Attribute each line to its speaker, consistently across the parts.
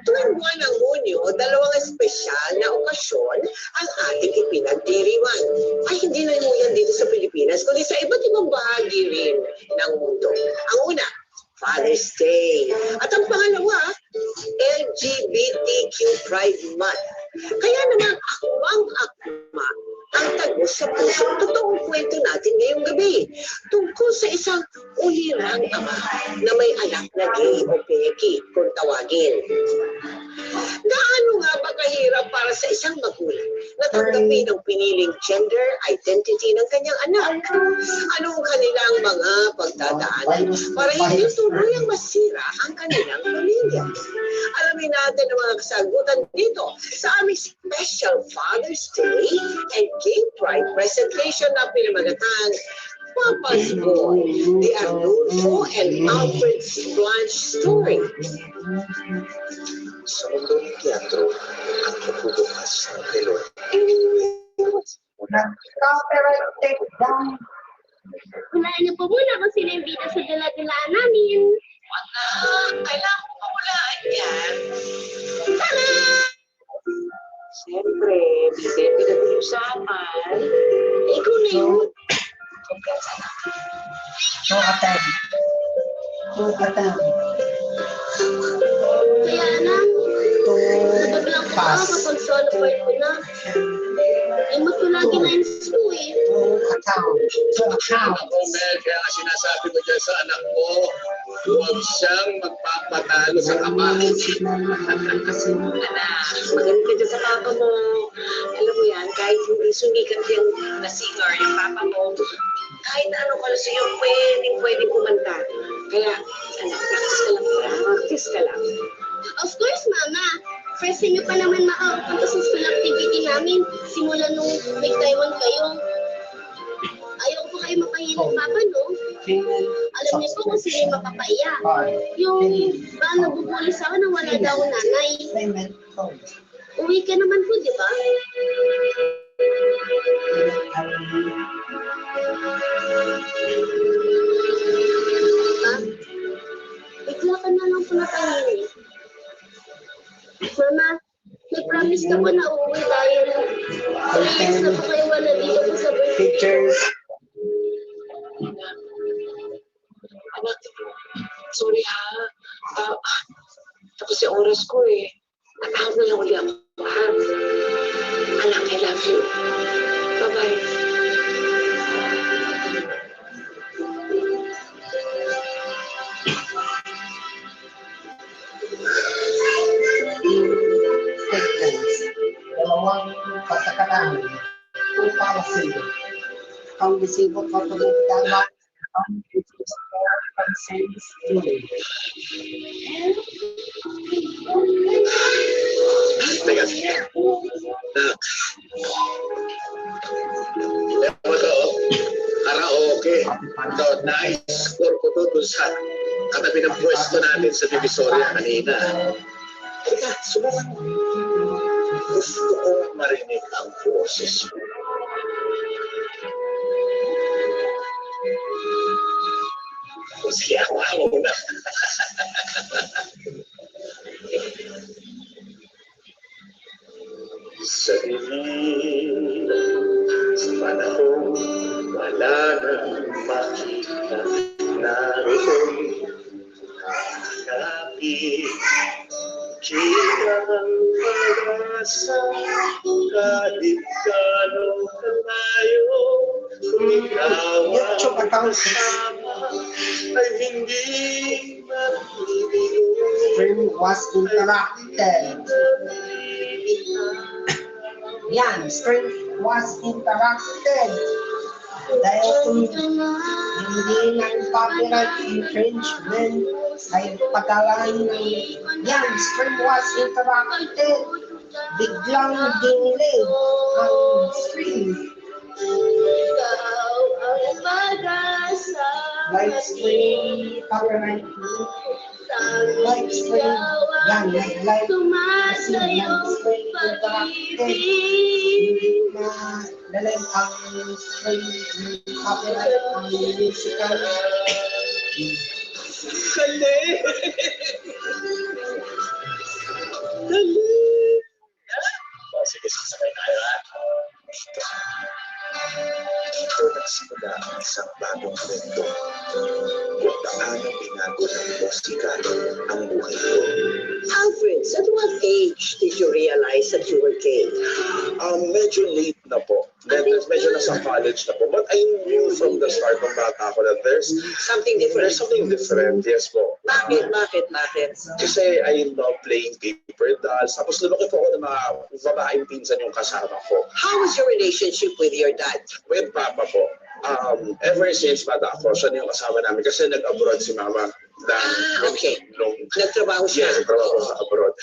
Speaker 1: Tuwing buwan ng Hunyo, dalawang espesyal na okasyon ang ating ipinagdiriwang. Ay, hindi lang yan dito sa Pilipinas, kundi sa iba't ibang bahagi rin ng mundo. Ang una, Father's Day. At ang pangalawa, LGBTQ Pride Month. Kaya naman akmang-akma ang tagos sa puso. Totoong kwento natin ngayong gabi tungkol sa isang ulirang ama na may anak na gay o peki kung tawagin. Gaano nga ba kahirap para sa isang magulang na tanggapin ang piniling gender identity ng kanyang anak? Anong kanilang mga pagdadaanan para hindi tuluyang masira ang kanilang pamilya? Alamin natin ang mga kasagutan dito sa aming special Father's Day and Gay Pride presentation na pinamagatang Papa's Boy, the Arnulfo and Alfred Blanche story.
Speaker 2: Sa mundo ng teatro, ang pagbubukas ng telon.
Speaker 3: Copyright take down.
Speaker 4: Hulaan niyo po muna kung sino yung bida sa dala-dalaan namin.
Speaker 1: Anak, kailangan ko pamulaan yan. Tara! Siyempre, bida ko yung saman. Ikaw na yun.
Speaker 4: Kaya lang, sabag lang po ako kapag solo part ko na. Ay, matulagi na yung school eh.
Speaker 2: Ako, Mel, kaya nga sinasabi mo dyan sa anak mo, huwag siyang magpapatalo sa ama.
Speaker 1: Anak, magaling ka dyan sa papa mo. Alam mo yan, kahit hindi sumikat yung na singer, yung papa mo, kahit na anong kalas sa'yo, pwedeng kumanta. Kaya, anak, practice ka lang pa. Practice ka lang.
Speaker 4: Of course, Mama. First niyo pa naman makapunta sa school activity namin simula nung nag-Taiwan kayo. Ayaw ko kayo mapahiya ng Papa, no? Alam niyo po kung sino yung mapapaiya. Yung ba nabubulis ako na wala daw nanay. Uwi ka naman po, di ba? Bigla ka na lang po napahiya. Mama, may promise ka po na uuwi dahil 3 years na po kayo wala dito po sa birthday.
Speaker 3: Pictures.
Speaker 1: Anak, sorry ha. Tapos yung oras ko eh. Matawag na lang ulit ako. Ha? Anak, I love you. Bye-bye.
Speaker 3: Dalawang patakaran. Full policy. Ang resibo ko ito ng tama. Ang consent story.
Speaker 2: Teka. Ito to, karaoke. Ito, na-score ko to dun sa katabi ng pwesto natin sa Divisoria kanina. Teka, subukan mo. Gusto ko marinig ang boses mo. Sige, ako muna. Sa dilim, sa panahon, wala nang makita. Naroon, hanapin. Kita ang pag-asa, kahit gano'n kalayo, kung ikaw ang kasama, ay hindi mabibigo.
Speaker 3: Stream was interrupted. Yan, stream was interrupted. Dahil kung hindi ng copyright infringement ay pagalan ng yan, stream was interrupted. Biglang dinilay ang stream. Live stream, copyright live stream, yan, live kasi live stream interrupted. Hindi na dalag ang stream, copyright ang musical.
Speaker 2: Dali! Dali! Sige, sasakay tayo, ha? Dito nagsimula ang isang bagong kwento. Kung paano binago ng musika ang buhay ko.
Speaker 1: Alfred, at what age did you realize that you were gay?
Speaker 2: Medyo late na po. Medyo nasa college na po. But I knew from the start ng bata ko that there's
Speaker 1: Something different.
Speaker 2: something different. Yes po.
Speaker 1: Bakit?
Speaker 2: Kasi I love playing paper dolls. Tapos lumaki po ako ng mga babaeng pinsan yung kasama ko.
Speaker 1: How was your relationship with your dad?
Speaker 2: With Papa po. Ever since bata ako, siya na yung kasama namin. Kasi nag-abroad si Mama.
Speaker 1: Okay.
Speaker 2: Nung
Speaker 1: Nagtrabaho siya?
Speaker 2: Yes, nagtrabaho ko sa abroad.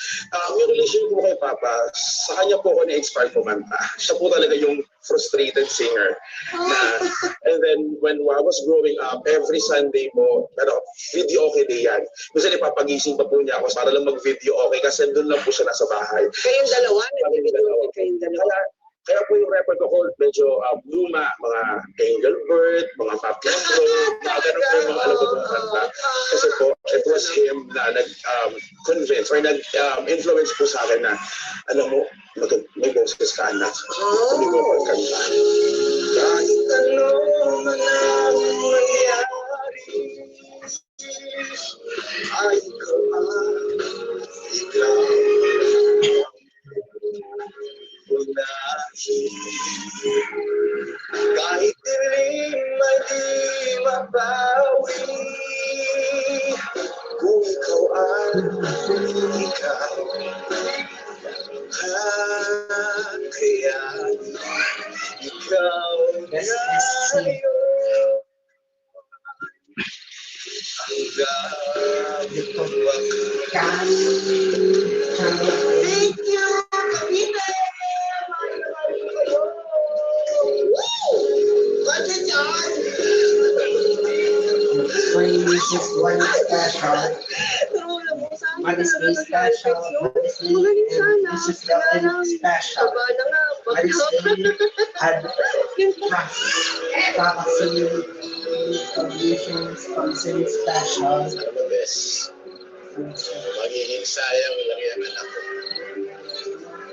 Speaker 2: Yung relation ko kay Papa, sa kanya po ako na-inspire kumanta. Siya po talaga yung frustrated singer. And then, when I was growing up, every Sunday po, video okay day yan. Kasi ipapagising pa po niya ako para lang mag-video okay kasi doon lang po siya nasa bahay.
Speaker 1: Kayong dalawa? Nag-video kayong dalawa?
Speaker 2: Kaya po yung record ko medyo luma, mga Engelbert, mga Pop Lambro, mga ganun po yung mga alam ko pong kanta. Kasi po, it was him na nag-convince or nag-influence po sa akin na, alam mo, may boses ka anak. Hindi mo pagkanta. Kahit ano man ang mangyari, ay ikaw ikaw. Kahit dilim ay di mabawi, kung ikaw kaya ikaw
Speaker 1: Thank you, Cavite!
Speaker 3: Spring is one special. Mother's Day special. Mother's Day and Mrs. Dalton special. Mother's Day had vaccine conditions concern special.
Speaker 2: Magiging sayang lang yung anak ko.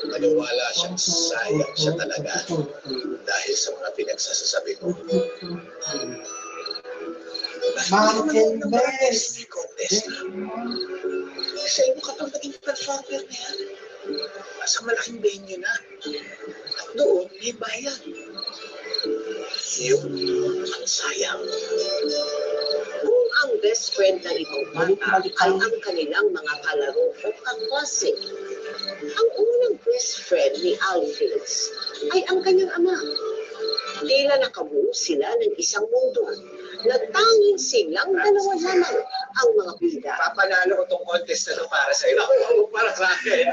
Speaker 2: Maniwala siyang sayang siya talaga dahil sa mga pinagsasasabi ko.
Speaker 3: Mountain Best.
Speaker 2: Sa iyo ka pang naging performer na yan. Nasa malaking venue na. At doon, may bayan. Yun, ang sayang.
Speaker 1: Kung ang best friend na itong bata ay ang kanilang mga kalaro o kaklase, ang unang best friend ni Alfreds ay ang kanyang ama. Tila nakabuo sila ng isang mundo na tanging silang dalawa lamang ang mga bida.
Speaker 2: Papanalo ko tong contest na to para sa iyo. Ako, para sa akin.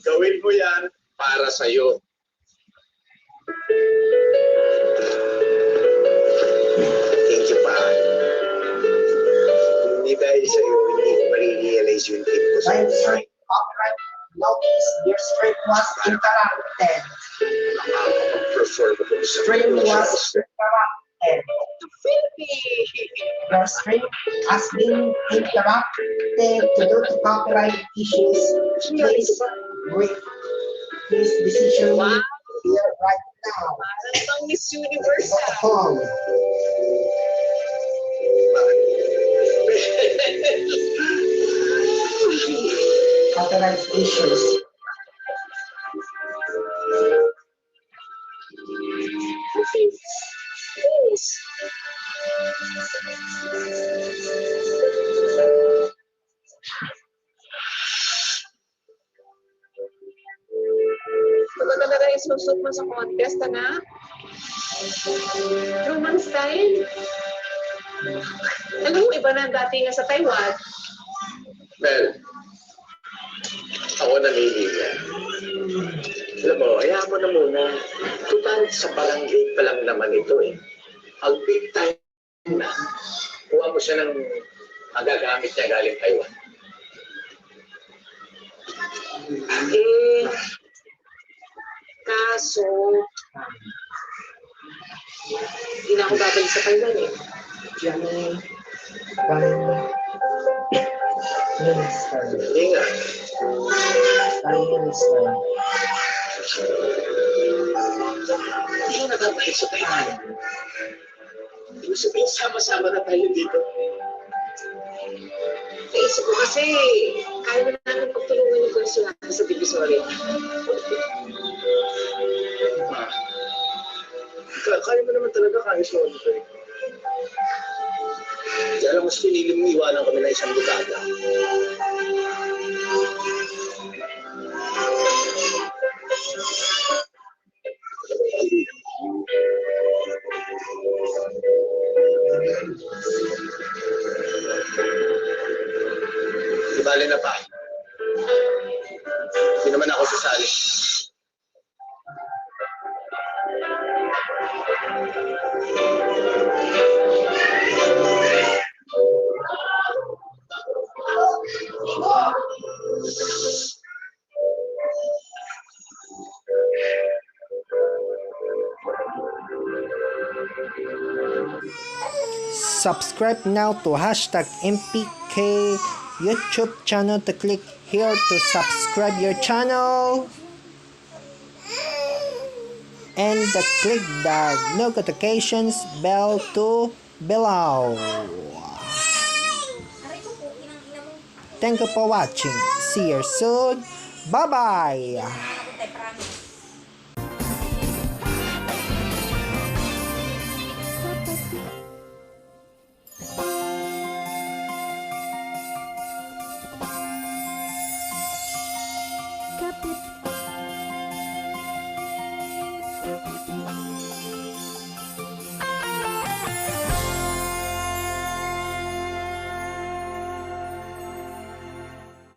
Speaker 2: Gawin mo yan para sa iyo. Thank you, pa. Hindi dahil sa iyo, hindi ko marirealize yung tip ko sa
Speaker 3: By straight copyright notice, their stream was interrupted.
Speaker 2: Nakakapag-perform ko sa
Speaker 3: Stream was interrupted. Your stream has been interrupted due to copyright issues. Please brief this decision
Speaker 1: Wow.
Speaker 3: here right now.
Speaker 1: Parang pang Miss Universe.
Speaker 3: Home. Copyright issues.
Speaker 1: Please.
Speaker 5: Maganda na rin isusot mo sa contest, anak. Roman style. Alam mo, iba na dati nga sa Taiwan.
Speaker 2: Well, ako namili niya. Alam mo, hayaan mo na muna. Tutal sa barangay pa lang naman ito eh. Ang big time na. Kuha mo siya ng magagamit niya galing Taiwan.
Speaker 1: Kaso, hindi na ako babalik sa Taiwan eh.
Speaker 3: Jenny, Minister.
Speaker 2: Hindi nga.
Speaker 3: Prime Minister.
Speaker 2: Hindi ko nakabalik sa Taiwan. Ibig sabihin, sama-sama na tayo dito.
Speaker 1: Naisip ko kasi, kaya mo namin pagtulungan yung konsulata sa Divisoria.
Speaker 2: Kaya mo naman talaga kahit mo. Kaya lang mas pinili mong iwanan kami na isang dekada. Di bali na pa. Hindi naman ako sasali.
Speaker 6: Subscribe now to hashtag MPK YouTube channel to click here to subscribe your channel and click the notifications bell to below. Thank you for watching. See you soon. Bye bye.